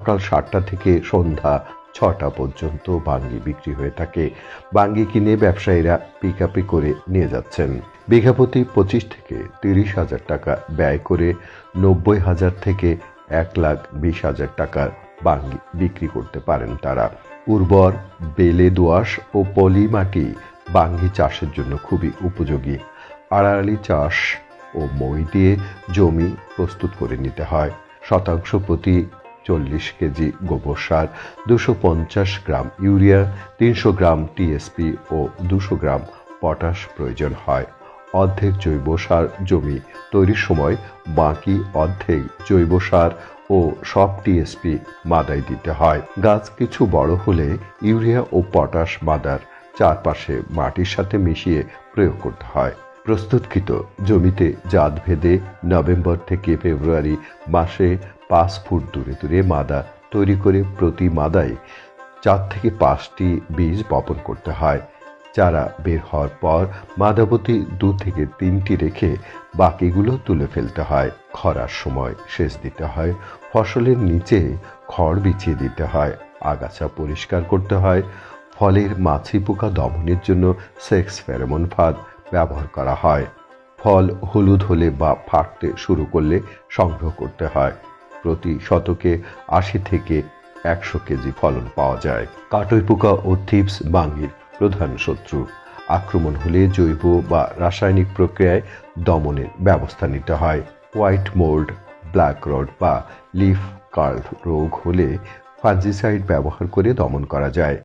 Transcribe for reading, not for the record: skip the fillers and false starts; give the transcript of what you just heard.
সকাল 7টা থেকে সন্ধ্যা 6টা পর্যন্ত বাঙ্গি বিক্রি হয়ে থাকে। বাঙ্গি কিনে ব্যবসায়ীরা পিকআপে করে নিয়ে যাচ্ছেন। বিঘাপ্রতি 25 থেকে 30,000 টাকা ব্যয় করে 90,000 থেকে 1,20,000 টাকার বাঙ্গি বিক্রি করতে পারেন তারা। উর্বর বেলে দোআঁশ ও পলি মাটি বাঙ্গি চাষের জন্য খুবই উপযোগী। আড়াআড়ি চাষ ও মই দিয়ে জমি প্রস্তুত করে নিতে হয়। শতাংশ প্রতি 40 কেজি গোবর সার, 250 গ্রাম ইউরিয়া, 300 গ্রাম টিএসপি ও 200 গ্রাম পটাশ প্রয়োজন হয়। অর্ধেক জৈব সার জমি তৈরির সময়, বাকি অর্ধেক জৈব সার ও সব টিএসপি মাদায় দিতে হয়। গাছ কিছু বড় হলে ইউরিয়া ও পটাশ মাদার চারপাশে মাটির সাথে মিশিয়ে প্রয়োগ করতে হয়। প্রস্তুতকৃত জমিতে জাত ভেদে নভেম্বর থেকে ফেব্রুয়ারি মাসে 5 ফুট দূরে দূরে মাদা তৈরি করে প্রতি মাদায় 4 থেকে 5টি বীজ বপন করতে হয়। চারা বের হওয়ার পর মাদাবতী 2 থেকে 3টি রেখে বাকিগুলো তুলে ফেলতে হয়। খরার সময় সেচ দিতে হয়। ফসলের নিচে খড় বিছিয়ে দিতে হয়। আগাছা পরিষ্কার করতে হয়। ফলের মাছি পোকা দমনের জন্য সেক্স ফেরোমন ফাঁদ ব্যবহার করা হয়। ফল হলুদ হলে বা ফাটতে শুরু করলে সংগ্রহ করতে হয়। প্রতি শতকে 80 থেকে 100 কেজি ফলন পাওয়া যায়। কাটুই পোকা ও থ্রিপস বাঙ্গির প্রধান শত্রু। আক্রমণ হলে জৈব বা রাসায়নিক প্রক্রিয়ায় দমনের ব্যবস্থা নিতে হয়। হোয়াইট মোল্ড, ব্ল্যাক রড বা লিফ কার্ল রোগ হলে ফাঞ্জিসাইড ব্যবহার করে দমন করা যায়।